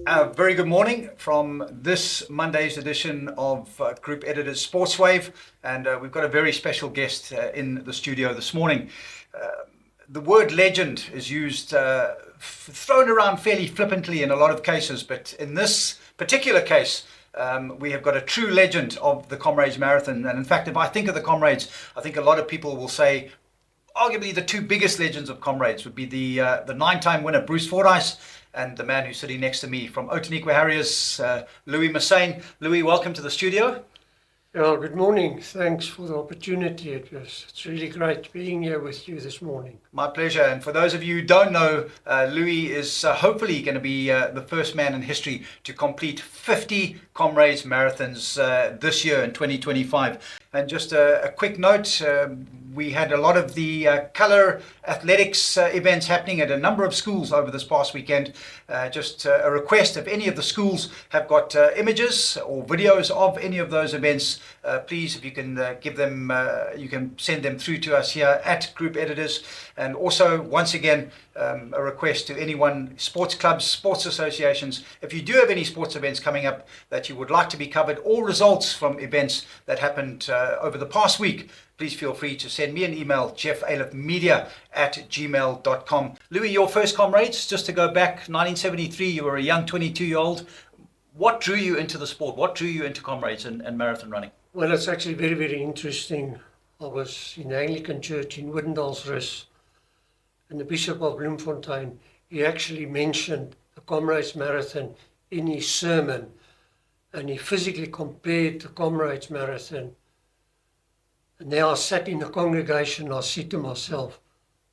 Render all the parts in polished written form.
Very good morning from this Monday's edition of Group Editors Sports Wave, and we've got a very special guest in the studio this morning. The word legend is used, thrown around fairly flippantly in a lot of cases, but in this particular case, we have got a true legend of the Comrades Marathon. And in fact, if I think of the Comrades, I think a lot of people will say arguably the two biggest legends of Comrades would be the 9-time winner Bruce Fordyce and the man who's sitting next to me from Outeniqua Harriers, Louis Massyn. Louis, welcome to the studio. Well, good morning. Thanks for the opportunity. It's really great being here with you this morning. My pleasure. And for those of you who don't know, Louis is hopefully going to be the first man in history to complete 50 Comrades Marathons this year in 2025. And just a quick note, we had a lot of the colour athletics events happening at a number of schools over this past weekend. Just a request, if any of the schools have got images or videos of any of those events, please, if you can give them, you can send them through to us here at Group Editors. And also, once again, a request to anyone, sports clubs, sports associations, if you do have any sports events coming up that you would like to be covered, or results from events that happened over the past week, please feel free to send me an email, jeffayliffmedia@gmail.com. Louis, your first Comrades, just to go back, 1973, you were a young 22-year-old. What drew you into the sport? What drew you into Comrades and marathon running? Well, it's actually very, very interesting. I was in the Anglican Church in Woodendalsrus, and the Bishop of Bloemfontein, he actually mentioned the Comrades Marathon in his sermon, and he physically compared the Comrades Marathon. And there I sat in the congregation, I said to myself,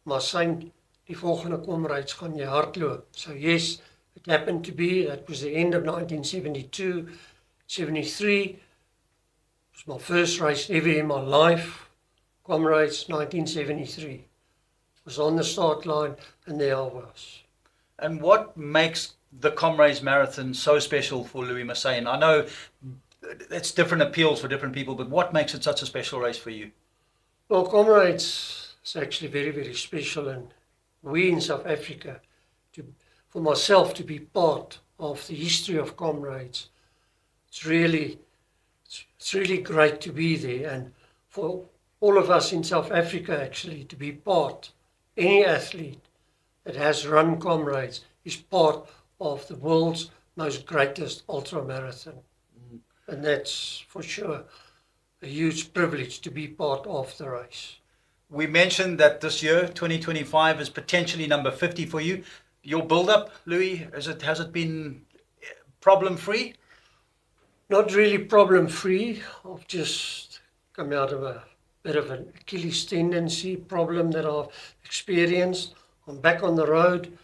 Massyn, die volgende Comrades gaan jy hardloop. So yes, it happened to be, that was the end of 1972, 73, it was my first race ever in my life, Comrades 1973. Was on the start line, and there I was. And what makes the Comrades Marathon so special for Louis Massyn? I know it's different appeals for different people, but what makes it such a special race for you? Well, Comrades is actually very, very special, and we in South Africa, for myself to be part of the history of Comrades, it's really great to be there, and for all of us in South Africa actually to be part. Any athlete that has run Comrades is part of the world's most greatest ultra marathon. And that's for sure a huge privilege to be part of the race. We mentioned that this year, 2025, is potentially number 50 for you. Your build-up, Louis, has it been problem-free? Not really problem-free. I've just come out of a bit of an Achilles tendency problem that I've experienced. I'm back on the road.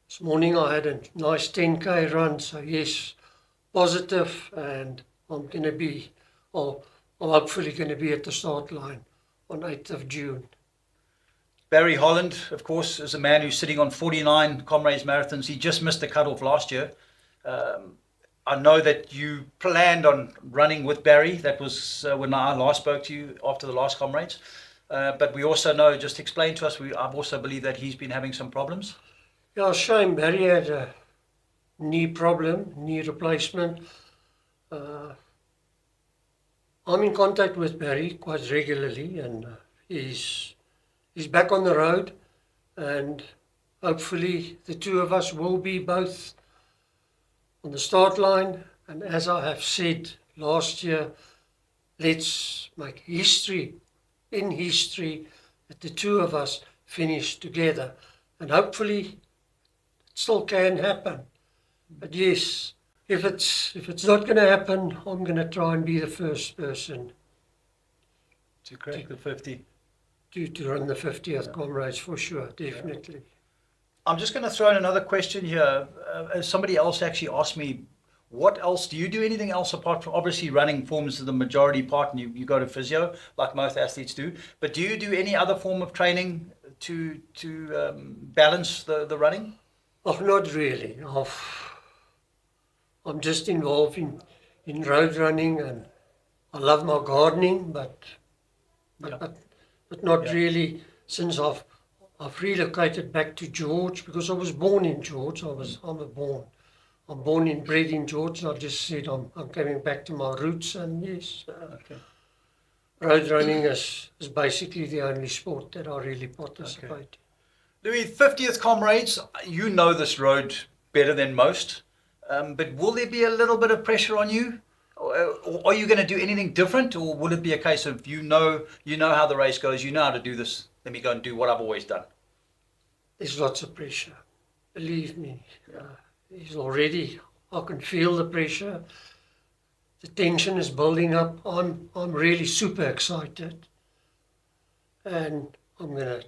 This morning I had a nice 10K run, so yes, positive, and I'm hopefully going to be at the start line on 8th of June. Barry Holland, of course, is a man who's sitting on 49 Comrades Marathons. He just missed the cutoff last year. I know that you planned on running with Barry. That was when I last spoke to you after the last Comrades. But we also know, just explain to us, I also believe that he's been having some problems. Yeah, shame. Barry had a knee problem, knee replacement. I'm in contact with Barry quite regularly, and he's back on the road, and hopefully the two of us will be both on the start line. And as I have said last year, let's make history that the two of us finish together, and hopefully it still can happen. But yes, if it's not going to happen, I'm going to try and be the first person to crack the 50. To run the 50th Comrades, for sure, definitely. Yeah. I'm just going to throw in another question here. Somebody else actually asked me, what else, do you do anything else apart from, obviously running forms the majority part, and you go to physio like most athletes do, but do you do any other form of training to balance the running? Oh, not really. I'm just involved in road running, and I love my gardening, but not really since I've relocated back to George, because I was born in George. I'm born I'm born and bred in George, and I just said I'm coming back to my roots, and yes, Okay. road running is basically the only sport that I really participate in. Louis, 50th Comrades, you know this road better than most, but will there be a little bit of pressure on you? Or are you going to do anything different, or will it be a case of you know how the race goes, you know how to do this, let me go and do what I've always done? There's lots of pressure, believe me. There's already, I can feel the pressure. The tension is building up. I'm really super excited, and I'm going to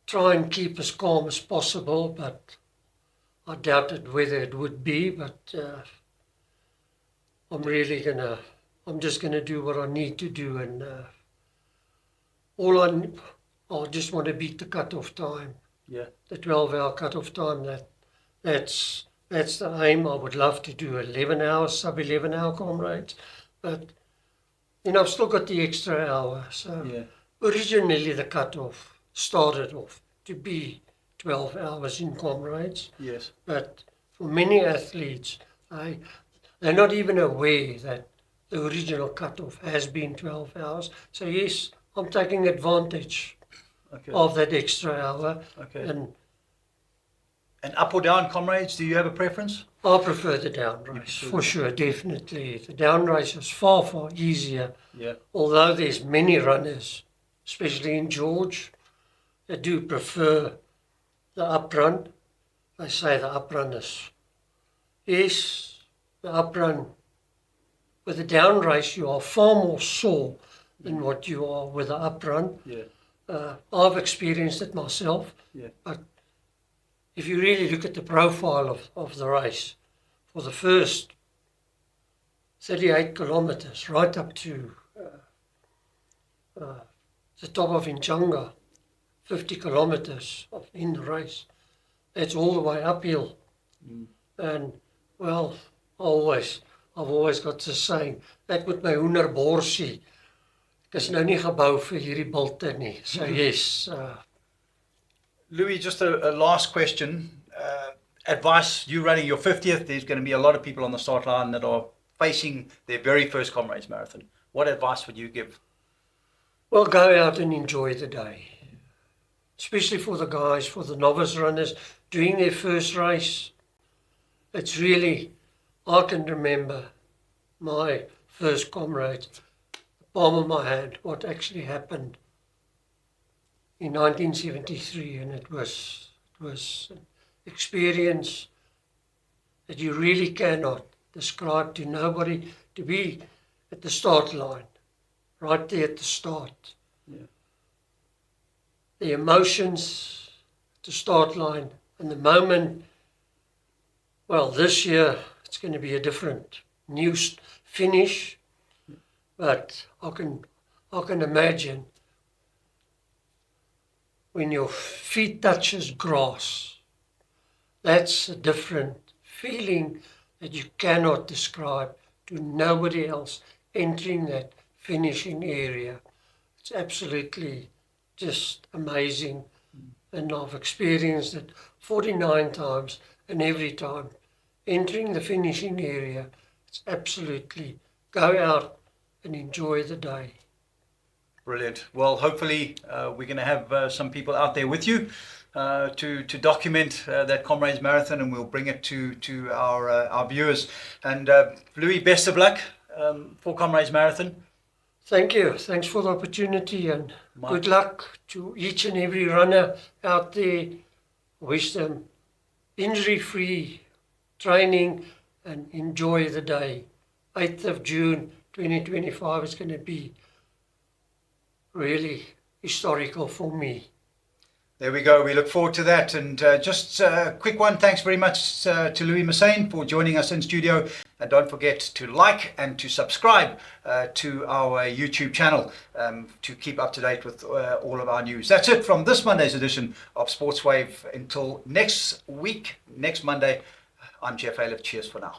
try and keep as calm as possible, but I doubted whether it would be, but I'm just gonna do what I need to do, and I just want to beat the cut-off time. Yeah. The 12-hour cut-off time. That's the aim. I would love to do 11 hours, sub 11-hour Comrades, but I've still got the extra hour. So originally the cut-off started off to be 12 hours in Comrades. Yes. But for many athletes, they're not even aware that the original cut-off has been 12 hours. So yes, I'm taking advantage of that extra hour. Okay. And up or down Comrades, do you have a preference? I prefer the down race, for sure, definitely. The down race is far, far easier. Yeah. Although there's many runners, especially in George, that do prefer the uprun. They say the uprun is, yes, the uprun. With the down race, you are far more sore than what you are with the uprun. Yeah. I've experienced it myself. Yeah. But if you really look at the profile of the race, for the first 38 kilometers, right up to the top of Inchanga, 50 kilometers in the race, that's all the way uphill. And, well, I've always got this saying, ek met my hoenderborsie, ek is nou nie gebou vir hierdie bulte nie. So yes. Louis, just a last question. Advice, you running your 50th, there's going to be a lot of people on the start line that are facing their very first Comrades Marathon. What advice would you give? Well, go out and enjoy the day. Especially for the guys, for the novice runners, doing their first race. It's really, I can remember my first Comrades, the palm of my hand, what actually happened in 1973, and it was an experience that you really cannot describe to nobody, to be at the start line, right there at the start. Yeah. The emotions at the start line, and the moment, well, this year it's going to be a different new finish, but I can imagine when your feet touches grass, that's a different feeling that you cannot describe to nobody else entering that finishing area. It's absolutely just amazing. And I've experienced it 49 times, and every time entering the finishing area, it's absolutely go out and enjoy the day. Brilliant. Well, hopefully we're going to have some people out there with you to document that Comrades Marathon, and we'll bring it to our viewers. And Louis, best of luck for Comrades Marathon. Thank you. Thanks for the opportunity, and good luck to each and every runner out there. Wish them injury-free training and enjoy the day. 8th of June 2025 is going to be really historical for me. There we go. We look forward to that. And just a quick one. Thanks very much to Louis Massyn for joining us in studio. And don't forget to like and to subscribe to our YouTube channel to keep up to date with all of our news. That's it from this Monday's edition of Sportswave. Until next week, next Monday, I'm Jeff Ayliffe. Cheers for now.